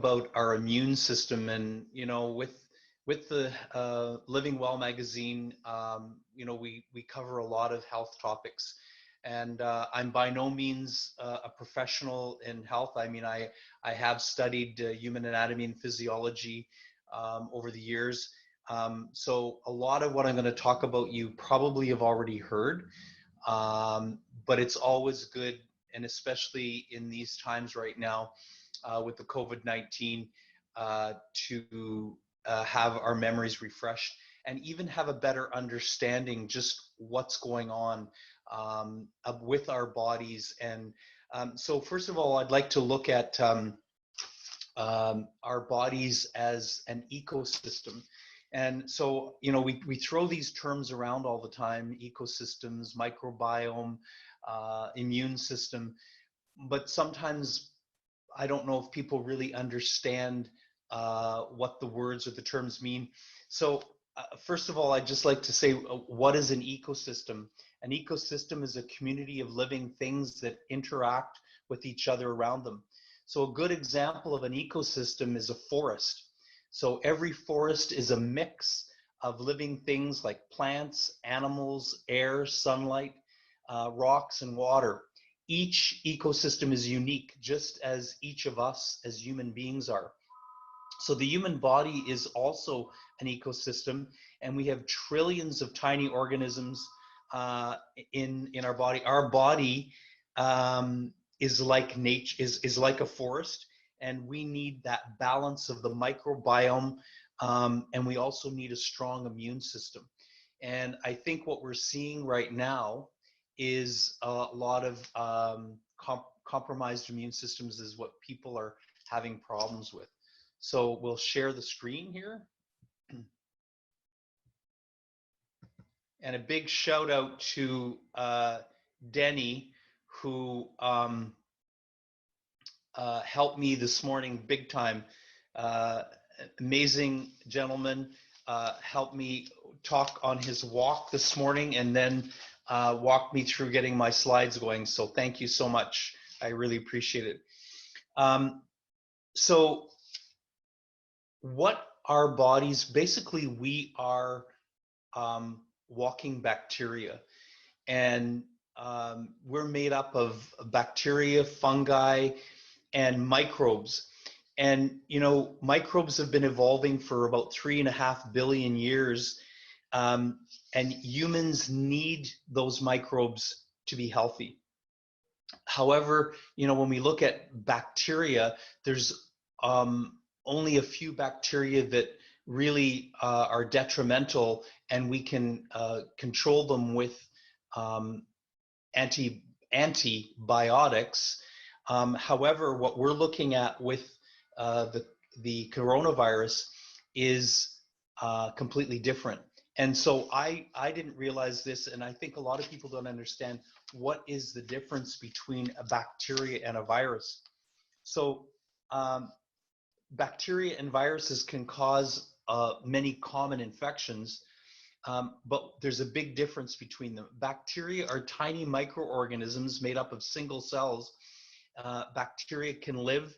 about our immune system. And, you know, with the Living Well magazine, you know, we cover a lot of health topics. And I'm by no means a professional in health. I mean, I have studied human anatomy and physiology over the years. So a lot of what I'm going to talk about you probably have already heard, but it's always good, and especially in these times right now with the COVID-19, to have our memories refreshed and even have a better understanding just what's going on with our bodies. And so first of all, I'd like to look at our bodies as an ecosystem. And so, you know, we throw these terms around all the time: ecosystems, microbiome, immune system. But sometimes I don't know if people really understand what the words or the terms mean. So first of all, I'd just like to say, what is an ecosystem? An ecosystem is a community of living things that interact with each other around them. So a good example of an ecosystem is a forest. So every forest is a mix of living things like plants, animals, air, sunlight, rocks, and water. Each ecosystem is unique, just as each of us as human beings are. So the human body is also an ecosystem, and we have trillions of tiny organisms in our body. Our body is like nature, is like a forest, and we need that balance of the microbiome, and we also need a strong immune system. And I think what we're seeing right now is a lot of compromised immune systems is what people are having problems with. So we'll share the screen here. And a big shout out to Denny, who helped me this morning big time. Amazing gentleman, helped me talk on his walk this morning, and then walked me through getting my slides going. So thank you so much. I really appreciate it. So what our bodies, basically we are walking bacteria, and we're made up of bacteria, fungi, and microbes. And, you know, microbes have been evolving for about 3.5 billion years. And humans need those microbes to be healthy. However, you know, when we look at bacteria, there's only a few bacteria that really are detrimental, and we can control them with antibiotics. However, what we're looking at with the coronavirus is completely different. And so I didn't realize this, and I think a lot of people don't understand what is the difference between a bacteria and a virus. So bacteria and viruses can cause many common infections, but there's a big difference between them. Bacteria are tiny microorganisms made up of single cells. Bacteria can live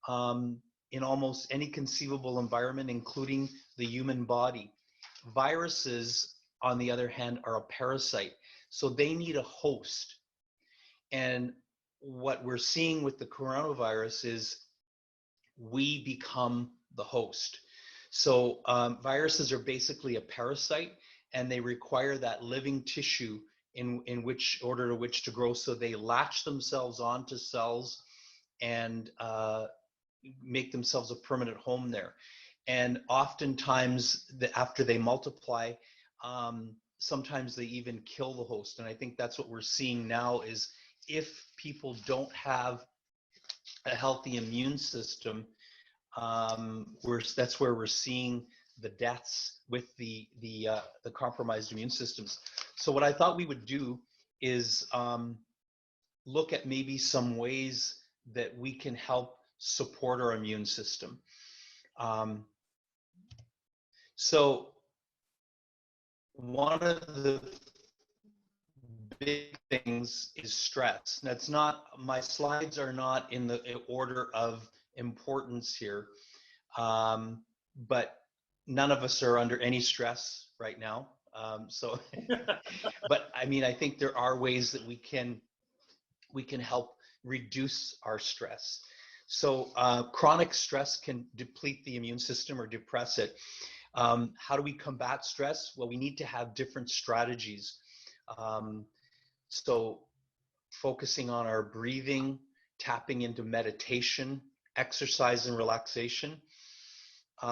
in almost any conceivable environment, including the human body. Viruses, on the other hand, are a parasite, so they need a host. And what we're seeing with the coronavirus is we become the host. So viruses are basically a parasite, and they require that living tissue in which order to which to grow. So they latch themselves onto cells and make themselves a permanent home there. And oftentimes, after they multiply, sometimes they even kill the host. And I think that's what we're seeing now is if people don't have a healthy immune system, that's where we're seeing the deaths with the compromised immune systems. So what I thought we would do is look at maybe some ways that we can help support our immune system. So one of the big things is stress. That's not, my slides are not in the order of importance here. But none of us are under any stress right now. So, but I mean, I think there are ways that we can help reduce our stress. So chronic stress can deplete the immune system or depress it. How do we combat stress? Well, we need to have different strategies. So focusing on our breathing, tapping into meditation, exercise and relaxation.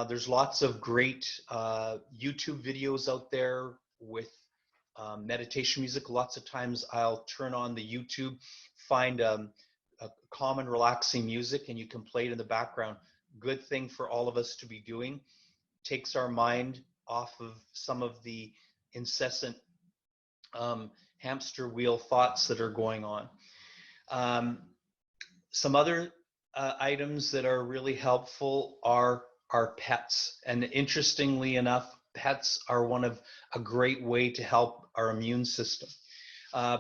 There's lots of great YouTube videos out there with meditation music. Lots of times I'll turn on the YouTube, find a common relaxing music, and you can play it in the background. Good thing for all of us to be doing. Takes our mind off of some of the incessant hamster wheel thoughts that are going on. Some other items that are really helpful are our pets. And interestingly enough, pets are a great way to help our immune system.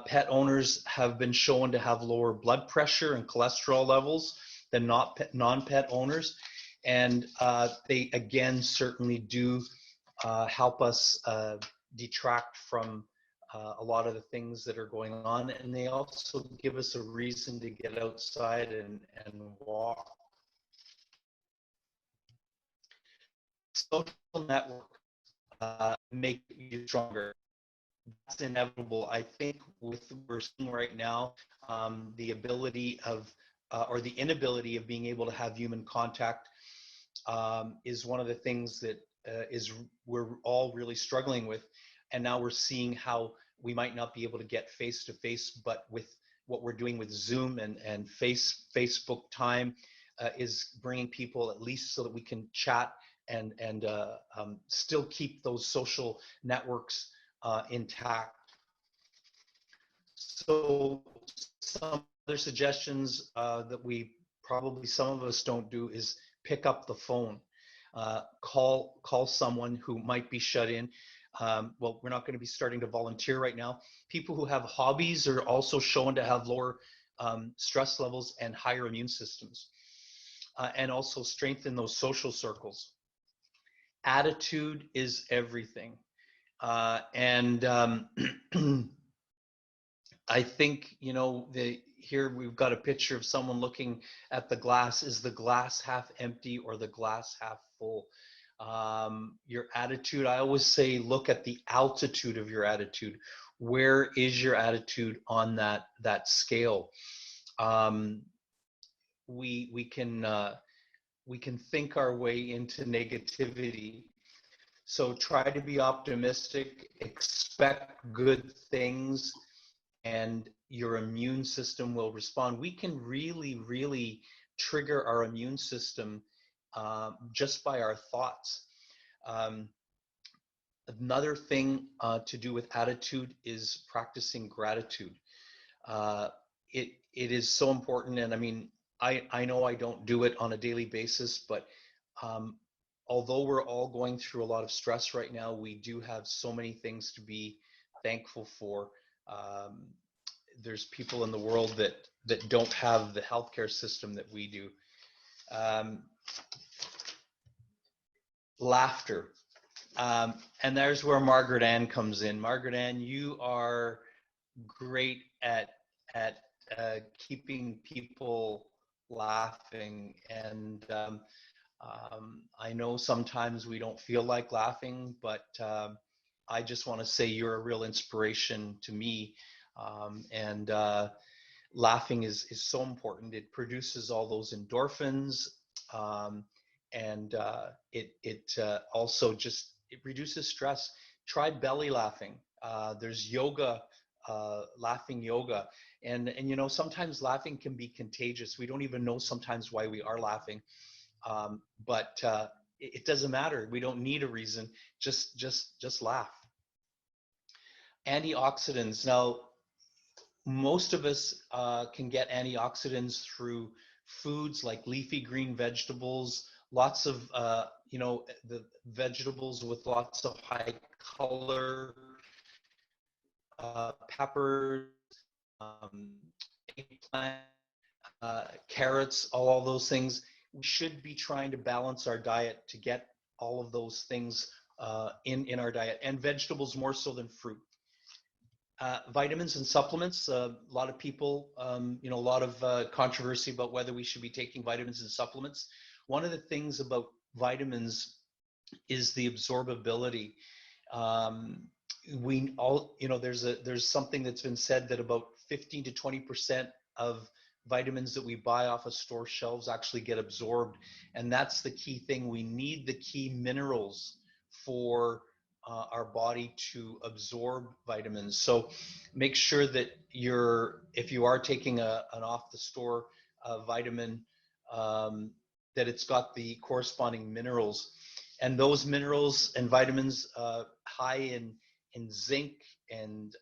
Pet owners have been shown to have lower blood pressure and cholesterol levels than non-pet owners. And they, again, certainly do help us detract from a lot of the things that are going on. And they also give us a reason to get outside and walk. Social network make you stronger. That's inevitable. I think with what we're seeing right now, the ability of or the inability of being able to have human contact is one of the things that we're all really struggling with. And now we're seeing how we might not be able to get face to face, but with what we're doing with Zoom and Facebook time is bringing people at least so that we can chat and still keep those social networks intact. So some other suggestions that some of us don't do is pick up the phone, call someone who might be shut in. Well, we're not going to be starting to volunteer right now. People who have hobbies are also shown to have lower stress levels and higher immune systems, and also strengthen those social circles. Attitude is everything. And I think, here we've got a picture of someone looking at the glass. Is the glass half empty or the glass half full? Your attitude, I always say, look at the altitude of your attitude. Where is your attitude on that scale? We can think our way into negativity. So try to be optimistic, expect good things, and your immune system will respond. We can really, really trigger our immune system just by our thoughts. Another thing to do with attitude is practicing gratitude. It is so important, and I mean, I know I don't do it on a daily basis, but although we're all going through a lot of stress right now, we do have so many things to be thankful for. There's people in the world that don't have the healthcare system that we do. Laughter. And there's where Margaret Ann comes in. Margaret Ann, you are great at keeping people laughing. And I know sometimes we don't feel like laughing, but I just want to say you're a real inspiration to me. And laughing is so important. It produces all those endorphins, and it also just, it reduces stress. Try belly laughing. There's yoga, laughing yoga, and sometimes laughing can be contagious. We don't even know sometimes why we are laughing, but it doesn't matter. We don't need a reason. Just laugh. Antioxidants. Now, most of us can get antioxidants through foods like leafy green vegetables, lots of, the vegetables with lots of high color, peppers, eggplant, carrots, all those things. we should be trying to balance our diet to get all of those things in our diet, and vegetables more so than fruit. Vitamins and supplements. A lot of people, a lot of controversy about whether we should be taking vitamins and supplements. One of the things about vitamins is the absorbability. We all, there's something that's been said that about 15 to 20% of vitamins that we buy off of store shelves actually get absorbed, and that's the key thing. We need the key minerals for our body to absorb vitamins. So make sure that if you are taking an off the store vitamin, that it's got the corresponding minerals, and those minerals and vitamins high in zinc and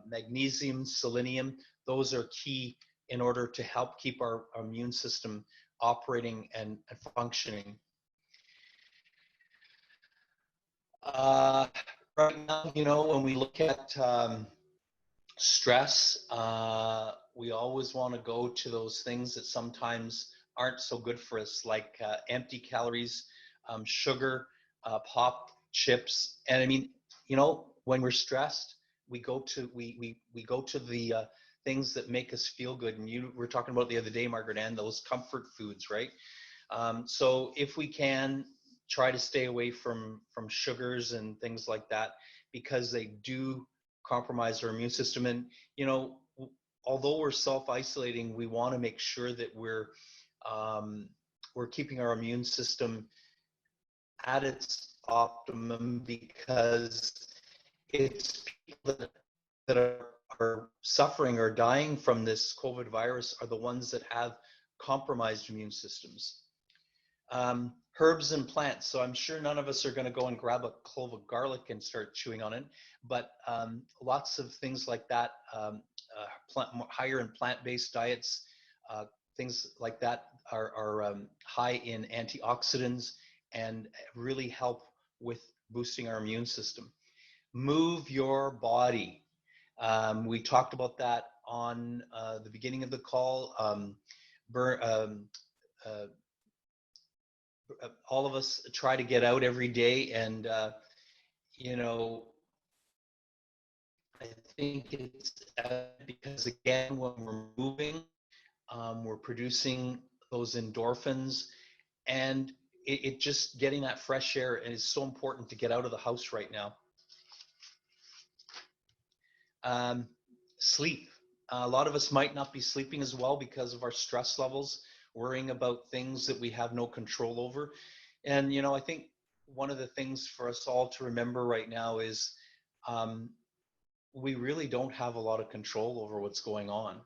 magnesium, selenium, those are key in order to help keep our immune system operating and functioning. Right now, when we look at stress, we always want to go to those things that sometimes aren't so good for us, like empty calories, sugar, pop, chips. And I mean, when we're stressed, we go to the things that make us feel good. And you were talking about the other day, Margaret Ann, those comfort foods, right? So if we can, try to stay away from sugars and things like that, because they do compromise our immune system. And although we're self-isolating, we want to make sure that we're keeping our immune system at its optimum, because it's people that are suffering or dying from this COVID virus are the ones that have compromised immune systems. Herbs and plants. So I'm sure none of us are going to go and grab a clove of garlic and start chewing on it, but lots of things like that, higher in plant-based diets, things like that are high in antioxidants and really help with boosting our immune system. Move your body. We talked about that on the beginning of the call. All of us try to get out every day, and I think it's because, again, when we're moving, we're producing those endorphins, and it just getting that fresh air, and it's so important to get out of the house right now. Sleep. A lot of us might not be sleeping as well because of our stress levels, worrying about things that we have no control over. And, I think one of the things for us all to remember right now is we really don't have a lot of control over what's going on.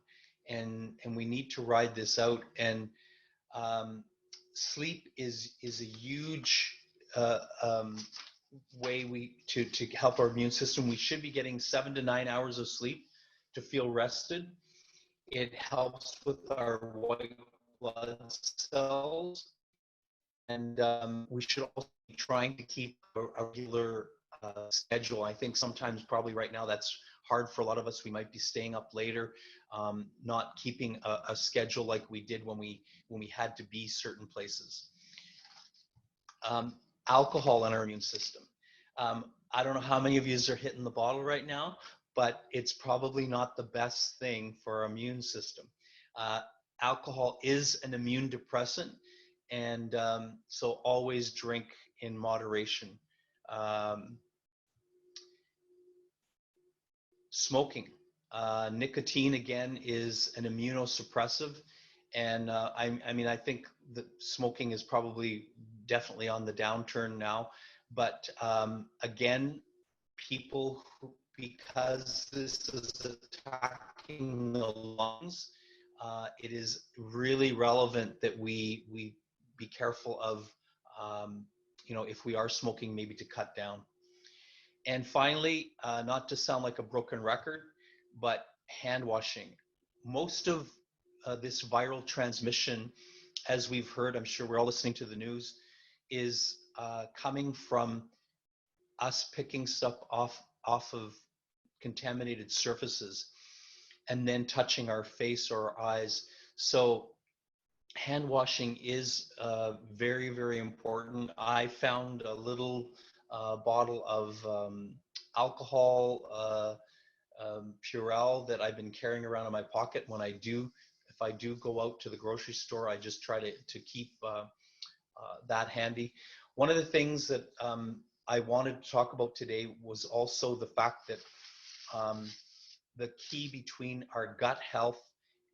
And we need to ride this out. And sleep is a huge way to help our immune system. We should be getting 7 to 9 hours of sleep to feel rested. It helps with our white blood cells, and we should also be trying to keep a regular schedule. I think sometimes, probably right now, that's hard for a lot of us. We might be staying up later, not keeping a schedule like we did when we had to be certain places. Alcohol in our immune system. I don't know how many of you are hitting the bottle right now, but it's probably not the best thing for our immune system. Alcohol is an immune depressant, and so always drink in moderation. Smoking. Nicotine, again, is an immunosuppressive, and I think that smoking is probably definitely on the downturn now, but again, people because this is attacking the lungs, it is really relevant that we be careful of, if we are smoking, maybe to cut down. And finally, not to sound like a broken record, but hand washing. Most of this viral transmission, as we've heard, I'm sure we're all listening to the news, is coming from us picking stuff off of contaminated surfaces and then touching our face or our eyes. So hand washing is very, very important. I found a little bottle of alcohol Purell that I've been carrying around in my pocket when if I do go out to the grocery store, I just try to keep that handy. One of the things that I wanted to talk about today was also the fact that um, the key between our gut health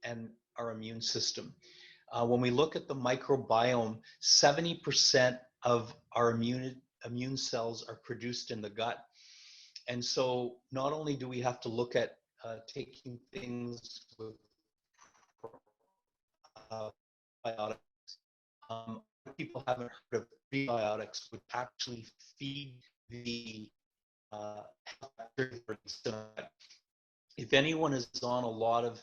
and our immune system. When we look at the microbiome, 70% of our immune cells are produced in the gut. And so not only do we have to look at taking things with probiotics, people haven't heard of prebiotics, which actually feed the bacteria. If anyone is on a lot of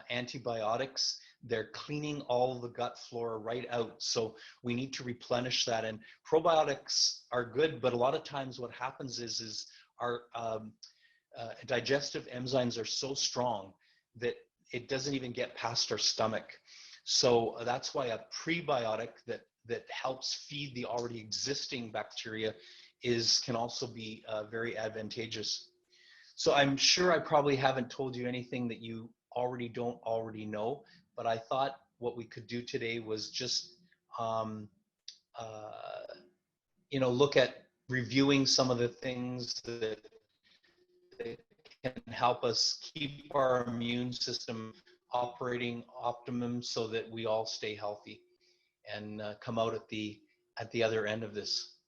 antibiotics, they're cleaning all the gut flora right out. So we need to replenish that. And probiotics are good, but a lot of times what happens is our digestive enzymes are so strong that it doesn't even get past our stomach. So that's why a prebiotic that helps feed the already existing bacteria can also be very advantageous. So I'm sure I probably haven't told you anything that you don't already know, but I thought what we could do today was just, um, uh, look at reviewing some of the things that can help us keep our immune system operating optimum so that we all stay healthy and come out at the other end of this.